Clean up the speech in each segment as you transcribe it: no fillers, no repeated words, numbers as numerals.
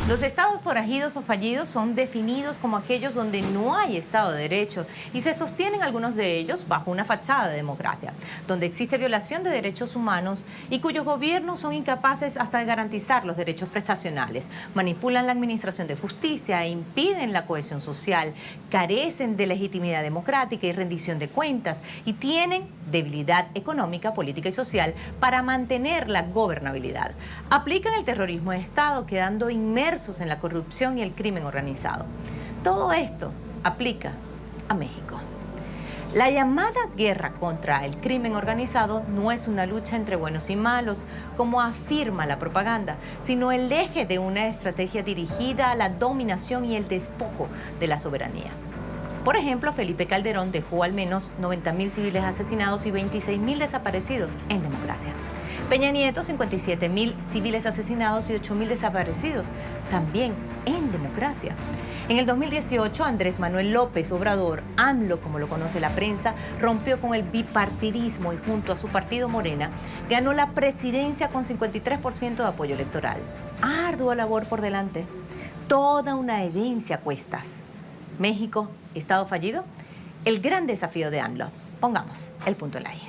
Los estados forajidos o fallidos son definidos como aquellos donde no hay Estado de Derecho y se sostienen algunos de ellos bajo una fachada de democracia, donde existe violación de derechos humanos y cuyos gobiernos son incapaces hasta de garantizar los derechos prestacionales, manipulan la administración de justicia, impiden la cohesión social, carecen de legitimidad democrática y rendición de cuentas y tienen debilidad económica, política y social para mantener la gobernabilidad. Aplican el terrorismo de Estado, quedando inmersos en la corrupción y el crimen organizado. Todo esto aplica a México. La llamada guerra contra el crimen organizado no es una lucha entre buenos y malos, como afirma la propaganda, sino el eje de una estrategia dirigida a la dominación y el despojo de la soberanía. Por ejemplo, Felipe Calderón dejó al menos 90.000 civiles asesinados y 26.000 desaparecidos en democracia. Peña Nieto, 57.000 civiles asesinados y 8.000 desaparecidos, también en democracia. En el 2018, Andrés Manuel López Obrador, AMLO, como lo conoce la prensa, rompió con el bipartidismo y junto a su partido Morena, ganó la presidencia con 53% de apoyo electoral. Ardua labor por delante, toda una herencia a cuestas. México, ¿Estado fallido? El gran desafío de AMLO. Pongamos el punto en la I.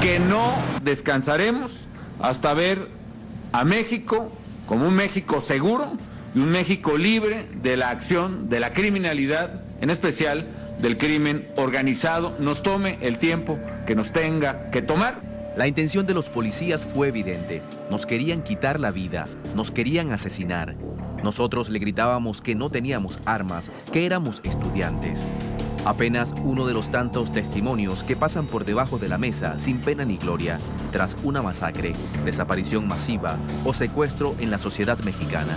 Que no descansaremos hasta ver a México como un México seguro y un México libre de la acción de la criminalidad, en especial del crimen organizado, nos tome el tiempo que nos tenga que tomar. La intención de los policías fue evidente. Nos querían quitar la vida, nos querían asesinar. Nosotros le gritábamos que no teníamos armas, que éramos estudiantes. Apenas uno de los tantos testimonios que pasan por debajo de la mesa sin pena ni gloria tras una masacre, desaparición masiva o secuestro en la sociedad mexicana.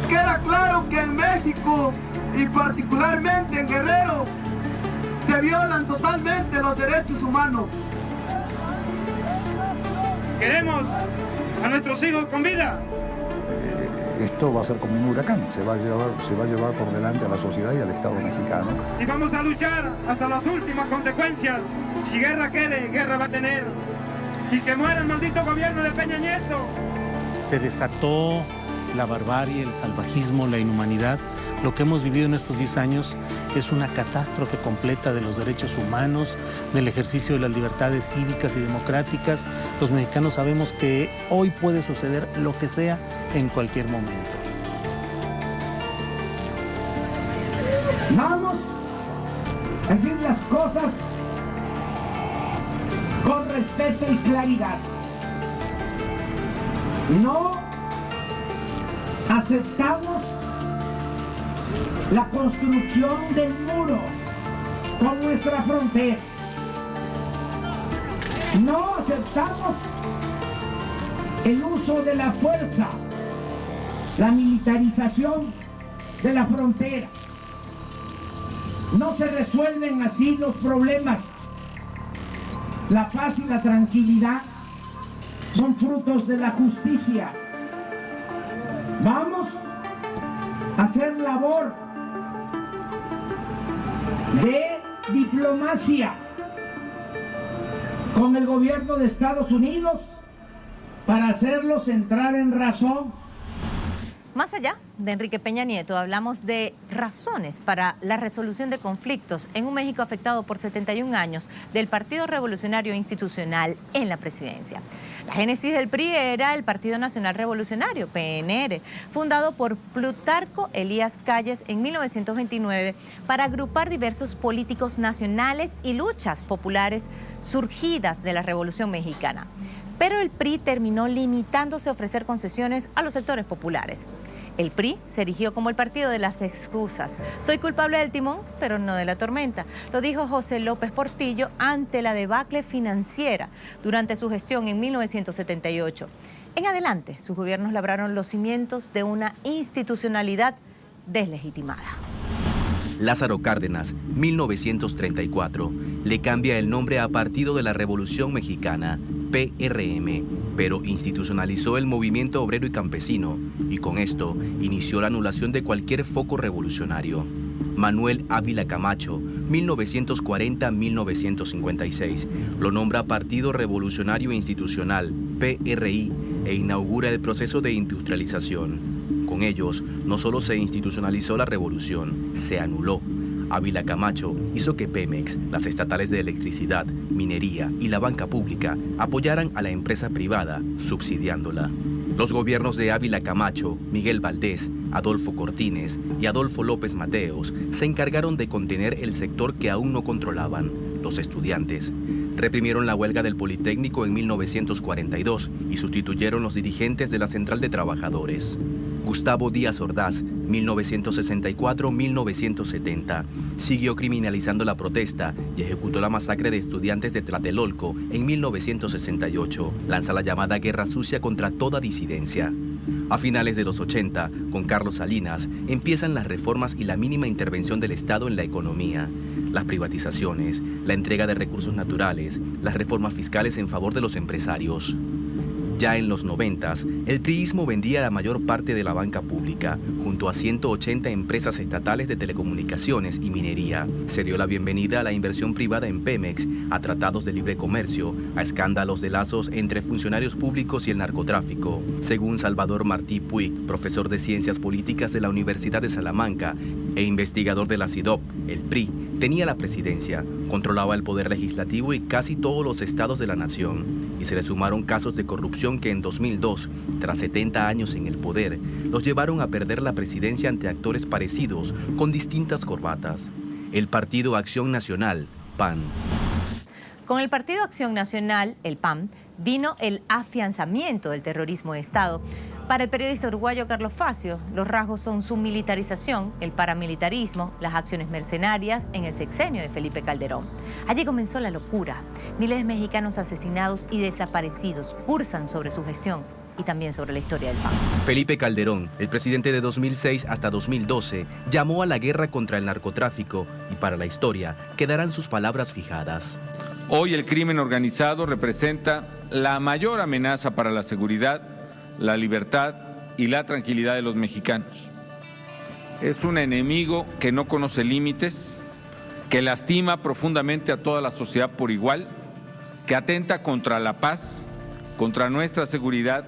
Queda claro que en México y particularmente en Guerrero se violan totalmente los derechos humanos. Queremos a nuestros hijos con vida. Esto va a ser como un huracán, se va a llevar por delante a la sociedad y al Estado mexicano. Y vamos a luchar hasta las últimas consecuencias. Si guerra quiere, guerra va a tener. Y que muera el maldito gobierno de Peña Nieto. Se desató la barbarie, el salvajismo, la inhumanidad. Lo que hemos vivido en estos 10 años es una catástrofe completa de los derechos humanos, del ejercicio de las libertades cívicas y democráticas. Los mexicanos sabemos que hoy puede suceder lo que sea en cualquier momento. Vamos a decir las cosas con respeto y claridad. No aceptamos la construcción del muro con nuestra frontera. No aceptamos el uso de la fuerza, la militarización de la frontera. No se resuelven así los problemas. La paz y la tranquilidad son frutos de la justicia. Vamos a hacer labor de diplomacia con el gobierno de Estados Unidos para hacerlos entrar en razón. Más allá de Enrique Peña Nieto, hablamos de razones para la resolución de conflictos en un México afectado por 71 años del Partido Revolucionario Institucional en la presidencia. La génesis del PRI era el Partido Nacional Revolucionario, PNR, fundado por Plutarco Elías Calles en 1929 para agrupar diversos políticos nacionales y luchas populares surgidas de la Revolución Mexicana. Pero el PRI terminó limitándose a ofrecer concesiones a los sectores populares. El PRI se erigió como el partido de las excusas. Soy culpable del timón, pero no de la tormenta. Lo dijo José López Portillo ante la debacle financiera durante su gestión en 1978. En adelante, sus gobiernos labraron los cimientos de una institucionalidad deslegitimada. Lázaro Cárdenas, 1934. le cambia el nombre a Partido de la Revolución Mexicana, PRM, pero institucionalizó el movimiento obrero y campesino y con esto inició la anulación de cualquier foco revolucionario. Manuel Ávila Camacho, 1940-1956, lo nombra Partido Revolucionario Institucional, PRI, e inaugura el proceso de industrialización. Con ellos, no solo se institucionalizó la revolución, se anuló. Ávila Camacho hizo que Pemex, las estatales de electricidad, minería y la banca pública apoyaran a la empresa privada, subsidiándola. Los gobiernos de Ávila Camacho, Miguel Valdés, Adolfo Cortines y Adolfo López Mateos se encargaron de contener el sector que aún no controlaban, los estudiantes. Reprimieron la huelga del Politécnico en 1942 y sustituyeron los dirigentes de la Central de Trabajadores. Gustavo Díaz Ordaz, 1964-1970, siguió criminalizando la protesta y ejecutó la masacre de estudiantes de Tlatelolco en 1968. Lanza la llamada Guerra Sucia contra toda disidencia. A finales de los 80, con Carlos Salinas, empiezan las reformas y la mínima intervención del Estado en la economía. Las privatizaciones, la entrega de recursos naturales, las reformas fiscales en favor de los empresarios. Ya en los 90s, el priismo vendía la mayor parte de la banca pública, junto a 180 empresas estatales de telecomunicaciones y minería. Se dio la bienvenida a la inversión privada en Pemex, a tratados de libre comercio, a escándalos de lazos entre funcionarios públicos y el narcotráfico. Según Salvador Martí Puig, profesor de Ciencias Políticas de la Universidad de Salamanca e investigador de la CIDOP, el PRI tenía la presidencia, controlaba el poder legislativo y casi todos los estados de la nación, y se le sumaron casos de corrupción que en 2002, tras 70 años en el poder, los llevaron a perder la presidencia ante actores parecidos con distintas corbatas. El Partido Acción Nacional, PAN. Con el Partido Acción Nacional, el PAN, vino el afianzamiento del terrorismo de Estado. Para el periodista uruguayo Carlos Facio, los rasgos son su militarización, el paramilitarismo, las acciones mercenarias en el sexenio de Felipe Calderón. Allí comenzó la locura. Miles de mexicanos asesinados y desaparecidos cursan sobre su gestión y también sobre la historia del PAN. Felipe Calderón, el presidente de 2006 hasta 2012, llamó a la guerra contra el narcotráfico y para la historia quedarán sus palabras fijadas. Hoy el crimen organizado representa la mayor amenaza para la seguridad, la libertad y la tranquilidad de los mexicanos. Es un enemigo que no conoce límites, que lastima profundamente a toda la sociedad por igual, que atenta contra la paz, contra nuestra seguridad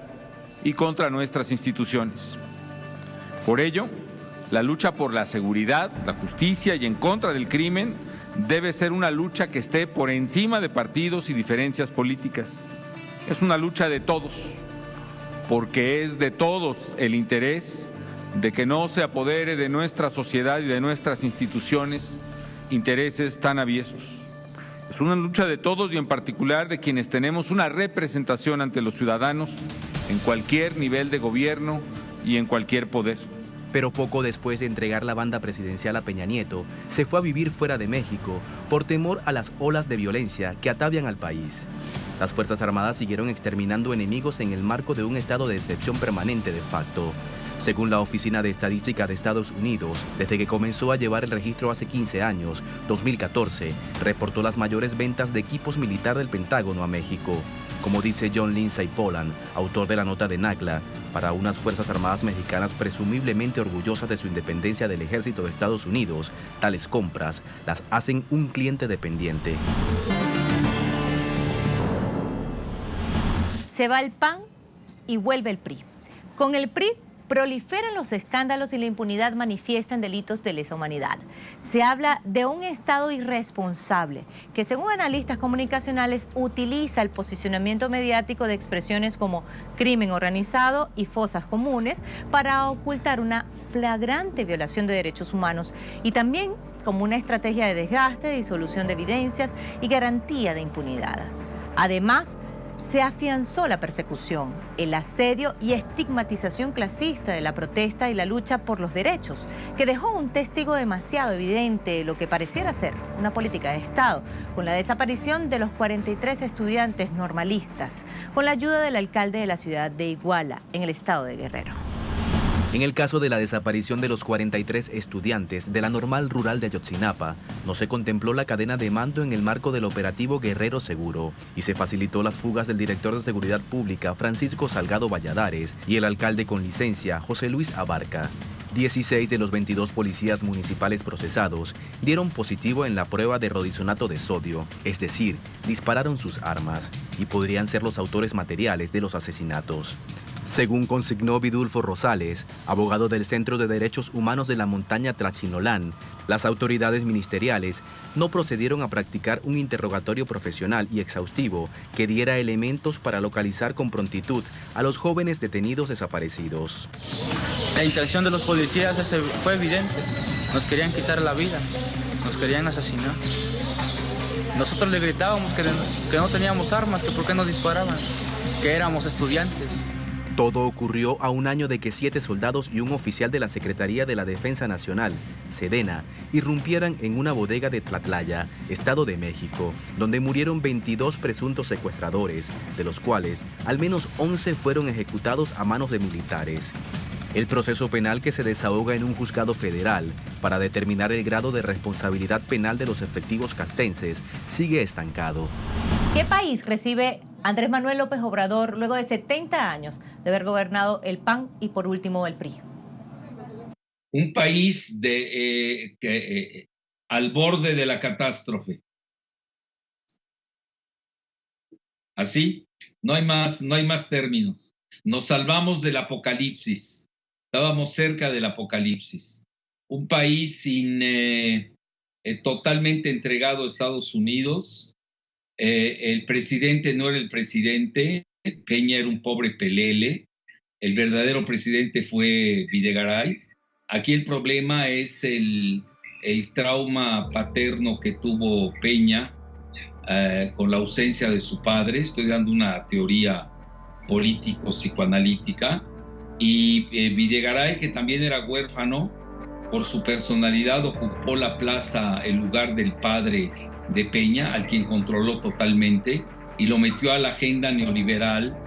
y contra nuestras instituciones. Por ello, la lucha por la seguridad, la justicia y en contra del crimen debe ser una lucha que esté por encima de partidos y diferencias políticas. Es una lucha de todos, porque es de todos el interés de que no se apodere de nuestra sociedad y de nuestras instituciones intereses tan aviesos. Es una lucha de todos y en particular de quienes tenemos una representación ante los ciudadanos en cualquier nivel de gobierno y en cualquier poder. Pero poco después de entregar la banda presidencial a Peña Nieto, se fue a vivir fuera de México por temor a las olas de violencia que atavian al país. Las Fuerzas Armadas siguieron exterminando enemigos en el marco de un estado de excepción permanente de facto. Según la Oficina de Estadística de Estados Unidos, desde que comenzó a llevar el registro hace 15 años, 2014, reportó las mayores ventas de equipos militar del Pentágono a México. Como dice John Lindsay Poland, autor de la nota de NACLA, para unas Fuerzas Armadas mexicanas presumiblemente orgullosas de su independencia del Ejército de Estados Unidos, tales compras las hacen un cliente dependiente. Se va el PAN y vuelve el PRI. Con el PRI proliferan los escándalos y la impunidad manifiesta en delitos de lesa humanidad. Se habla de un Estado irresponsable que, según analistas comunicacionales, utiliza el posicionamiento mediático de expresiones como crimen organizado y fosas comunes para ocultar una flagrante violación de derechos humanos y también como una estrategia de desgaste, disolución de evidencias y garantía de impunidad. Además, se afianzó la persecución, el asedio y estigmatización clasista de la protesta y la lucha por los derechos, que dejó un testigo demasiado evidente de lo que pareciera ser una política de Estado, con la desaparición de los 43 estudiantes normalistas, con la ayuda del alcalde de la ciudad de Iguala, en el estado de Guerrero. En el caso de la desaparición de los 43 estudiantes de la Normal Rural de Ayotzinapa, no se contempló la cadena de mando en el marco del operativo Guerrero Seguro y se facilitó las fugas del director de Seguridad Pública, Francisco Salgado Valladares, y el alcalde con licencia, José Luis Abarca. 16 de los 22 policías municipales procesados dieron positivo en la prueba de rodizonato de sodio, es decir, dispararon sus armas y podrían ser los autores materiales de los asesinatos. Según consignó Vidulfo Rosales, abogado del Centro de Derechos Humanos de la Montaña Tlachinolán, las autoridades ministeriales no procedieron a practicar un interrogatorio profesional y exhaustivo que diera elementos para localizar con prontitud a los jóvenes detenidos desaparecidos. La intención de los policías fue evidente. Nos querían quitar la vida, nos querían asesinar. Nosotros le gritábamos que no teníamos armas, que por qué nos disparaban, que éramos estudiantes. Todo ocurrió a un año de que 7 soldados y un oficial de la Secretaría de la Defensa Nacional, Sedena, irrumpieran en una bodega de Tlatlaya, Estado de México, donde murieron 22 presuntos secuestradores, de los cuales al menos 11 fueron ejecutados a manos de militares. El proceso penal que se desahoga en un juzgado federal para determinar el grado de responsabilidad penal de los efectivos castrenses sigue estancado. ¿Qué país recibe Andrés Manuel López Obrador luego de 70 años de haber gobernado el PAN y por último el PRI? Un país al borde de la catástrofe. Así, no hay más términos. Nos salvamos del apocalipsis. Estábamos cerca del apocalipsis. Un país totalmente entregado a Estados Unidos. El presidente no era el presidente, Peña era un pobre pelele, el verdadero presidente fue Videgaray. Aquí el problema es el trauma paterno que tuvo Peña con la ausencia de su padre. Estoy dando una teoría político-psicoanalítica. Y Videgaray, que también era huérfano, por su personalidad ocupó la plaza, el lugar del padre de Peña, al quien controló totalmente y lo metió a la agenda neoliberal,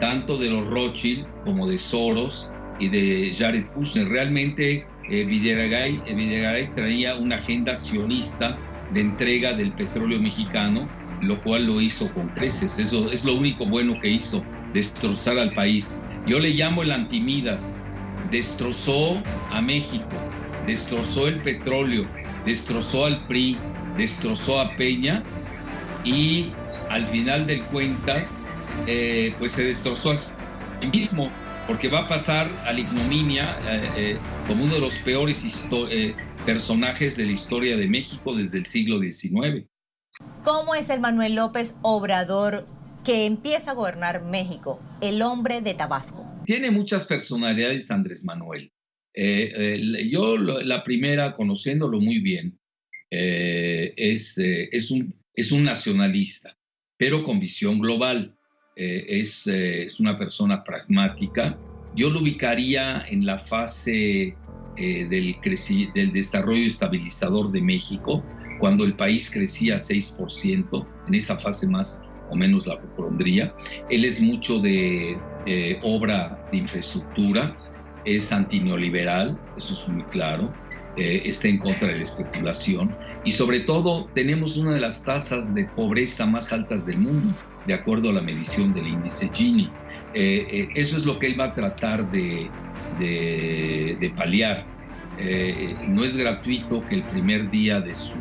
tanto de los Rothschild como de Soros y de Jared Kushner. Realmente Videgaray traía una agenda sionista de entrega del petróleo mexicano, lo cual lo hizo con creces. Eso es lo único bueno que hizo, destrozar al país. Yo le llamo el antimidas. Destrozó a México, destrozó el petróleo, destrozó al PRI, destrozó a Peña y al final de cuentas pues se destrozó a sí mismo, porque va a pasar a la ignominia como uno de los peores personajes de la historia de México desde el siglo XIX. ¿Cómo es el Manuel López Obrador que empieza a gobernar México, el hombre de Tabasco? Muchas personalidades Andrés Manuel. Yo la primera, conociéndolo muy bien, es un nacionalista, pero con visión global. Es una persona pragmática. Yo lo ubicaría en la fase del desarrollo estabilizador de México, cuando el país crecía 6%, en esa fase más o menos la pondría. Él es mucho de obra de infraestructura, es antineoliberal, eso es muy claro, está en contra de la especulación y sobre todo tenemos una de las tasas de pobreza más altas del mundo, de acuerdo a la medición del índice Gini. Eso es lo que él va a tratar de paliar. No es gratuito que el primer día de su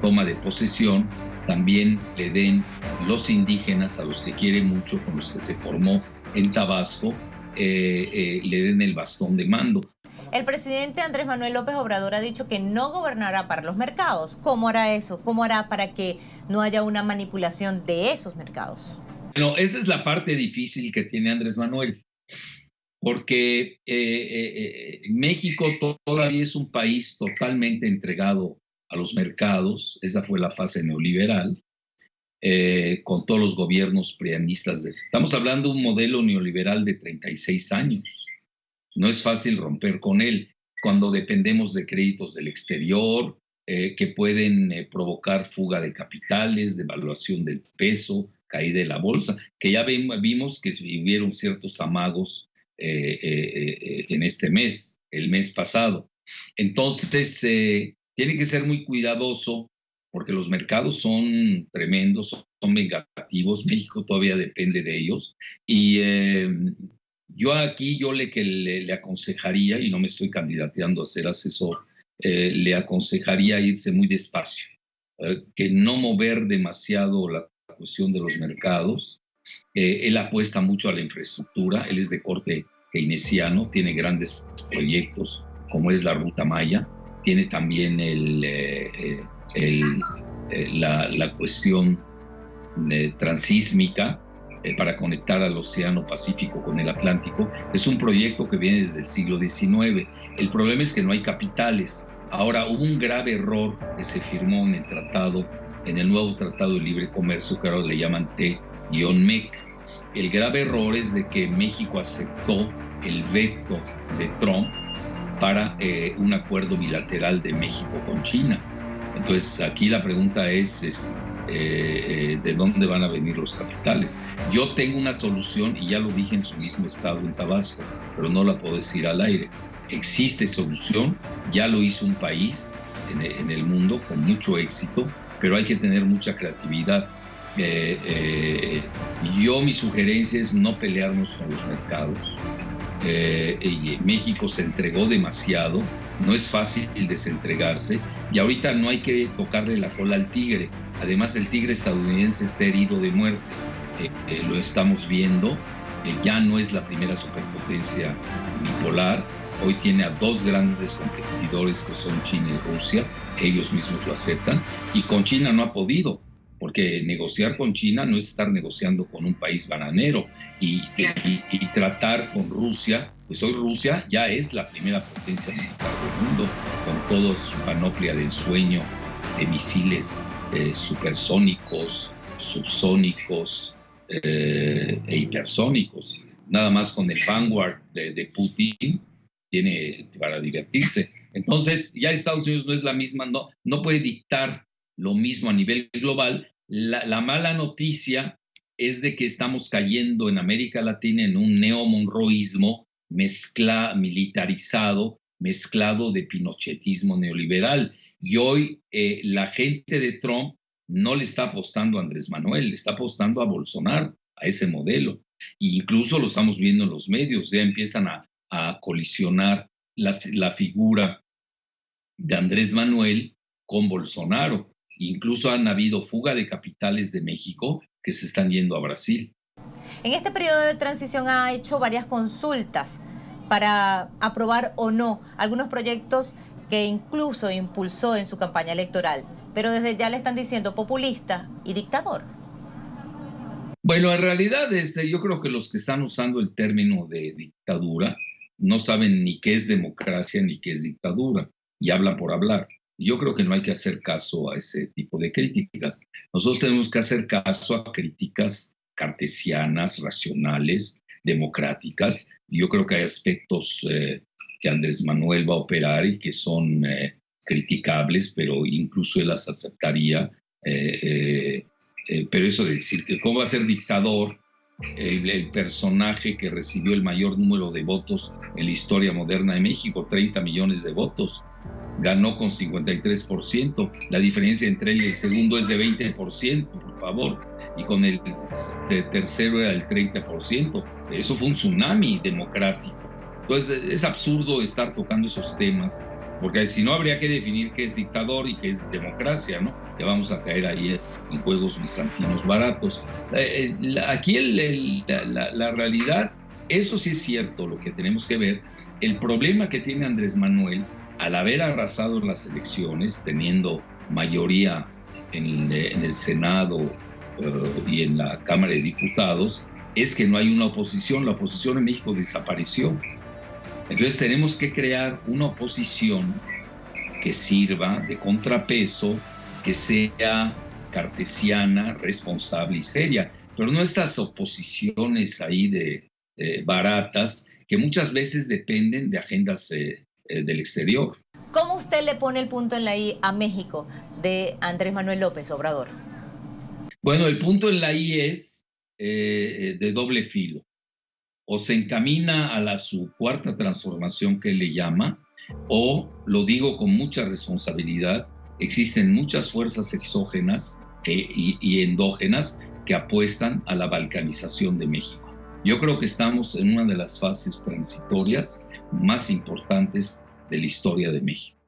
toma de posesión también le den los indígenas, a los que quiere mucho, con los que se formó en Tabasco, le den el bastón de mando. El presidente Andrés Manuel López Obrador ha dicho que no gobernará para los mercados. ¿Cómo hará eso? ¿Cómo hará para que no haya una manipulación de esos mercados? Bueno, esa es la parte difícil que tiene Andrés Manuel, porque México todavía es un país totalmente entregado a los mercados. Esa fue la fase neoliberal, con todos los gobiernos prianistas. Estamos hablando de un modelo neoliberal de 36 años. No es fácil romper con él cuando dependemos de créditos del exterior, que pueden provocar fuga de capitales, devaluación del peso, caída de la bolsa, que ya vimos que hubieron ciertos amagos en este mes, el mes pasado. Entonces, tiene que ser muy cuidadoso porque los mercados son tremendos, son vengativos. México todavía depende de ellos. Y yo le aconsejaría, y no me estoy candidateando a ser asesor, le aconsejaría irse muy despacio, que no mover demasiado la cuestión de los mercados. Él apuesta mucho a la infraestructura, él es de corte keynesiano, tiene grandes proyectos como es la Ruta Maya, tiene también la cuestión transísmica para conectar al Océano Pacífico con el Atlántico. Es un proyecto que viene desde el siglo XIX. El problema es que no hay capitales. Ahora, hubo un grave error que se firmó en el nuevo Tratado de Libre Comercio, que ahora le llaman T-MEC. El grave error es de que México aceptó el veto de Trump para un acuerdo bilateral de México con China. Entonces, aquí la pregunta es ¿de dónde van a venir los capitales? Yo tengo una solución, y ya lo dije en su mismo estado, en Tabasco, pero no la puedo decir al aire. Existe solución, ya lo hizo un país en el mundo con mucho éxito, pero hay que tener mucha creatividad. Mi sugerencia es no pelearnos con los mercados. México se entregó demasiado, no es fácil desentregarse, y ahorita no hay que tocarle la cola al tigre. Además, el tigre estadounidense está herido de muerte, lo estamos viendo, ya no es la primera superpotencia bipolar. Hoy tiene a dos grandes competidores que son China y Rusia, ellos mismos lo aceptan, y con China no ha podido, porque negociar con China no es estar negociando con un país bananero, y tratar con Rusia, pues hoy Rusia ya es la primera potencia militar del mundo, con toda su panoplia de ensueño de misiles supersónicos, subsónicos e hipersónicos. Nada más con el Vanguard de Putin tiene para divertirse. Entonces, ya Estados Unidos no es la misma, no puede dictar lo mismo a nivel global. La mala noticia es de que estamos cayendo en América Latina en un neomonroísmo militarizado, mezclado de pinochetismo neoliberal. Y hoy la gente de Trump no le está apostando a Andrés Manuel, le está apostando a Bolsonaro, a ese modelo. E incluso lo estamos viendo en los medios, ya empiezan a colisionar la figura de Andrés Manuel con Bolsonaro. Incluso han habido fuga de capitales de México que se están yendo a Brasil. En este periodo de transición ha hecho varias consultas para aprobar o no algunos proyectos que incluso impulsó en su campaña electoral, pero desde ya le están diciendo populista y dictador. Bueno, en realidad yo creo que los que están usando el término de dictadura no saben ni qué es democracia ni qué es dictadura, y hablan por hablar. Yo creo que no hay que hacer caso a ese tipo de críticas. Nosotros tenemos que hacer caso a críticas cartesianas, racionales, democráticas. Yo creo que hay aspectos que Andrés Manuel va a operar y que son criticables, pero incluso él las aceptaría. Pero eso de decir que cómo va a ser dictador el personaje que recibió el mayor número de votos en la historia moderna de México, 30 millones de votos, ganó con 53%, la diferencia entre él y el segundo es de 20%, por favor, y con el tercero era el 30%, eso fue un tsunami democrático. Entonces es absurdo estar tocando esos temas, porque si no habría que definir qué es dictador y qué es democracia, ¿no? Ya vamos a caer ahí en juegos bizantinos baratos. Aquí la realidad, eso sí es cierto, lo que tenemos que ver, el problema que tiene Andrés Manuel, al haber arrasado las elecciones, teniendo mayoría en el Senado y en la Cámara de Diputados, es que no hay una oposición. La oposición en México desapareció. Entonces tenemos que crear una oposición que sirva de contrapeso, que sea cartesiana, responsable y seria, pero no estas oposiciones ahí de baratas que muchas veces dependen de agendas del exterior. ¿Cómo usted le pone el punto en la I a México de Andrés Manuel López Obrador? Bueno, el punto en la I es de doble filo. o se encamina a su cuarta transformación que él le llama, o, lo digo con mucha responsabilidad, existen muchas fuerzas exógenas y endógenas que apuestan a la balcanización de México. Yo creo que estamos en una de las fases transitorias más importantes de la historia de México.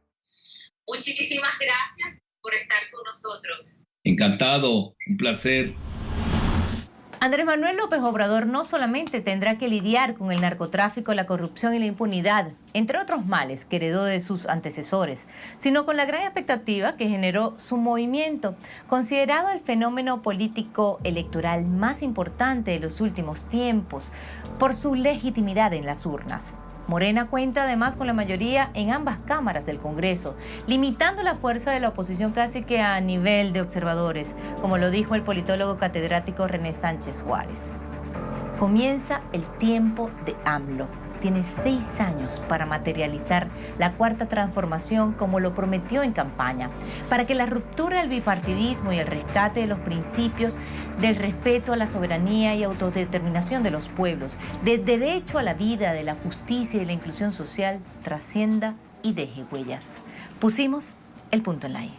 Muchísimas gracias por estar con nosotros. Encantado, un placer. Andrés Manuel López Obrador no solamente tendrá que lidiar con el narcotráfico, la corrupción y la impunidad, entre otros males que heredó de sus antecesores, sino con la gran expectativa que generó su movimiento, considerado el fenómeno político electoral más importante de los últimos tiempos, por su legitimidad en las urnas. Morena cuenta además con la mayoría en ambas cámaras del Congreso, limitando la fuerza de la oposición casi que a nivel de observadores, como lo dijo el politólogo catedrático René Sánchez Juárez. Comienza el tiempo de AMLO. Tiene 6 años para materializar la cuarta transformación como lo prometió en campaña, para que la ruptura del bipartidismo y el rescate de los principios del respeto a la soberanía y autodeterminación de los pueblos, del derecho a la vida, de la justicia y la inclusión social, trascienda y deje huellas. Pusimos el punto en la I.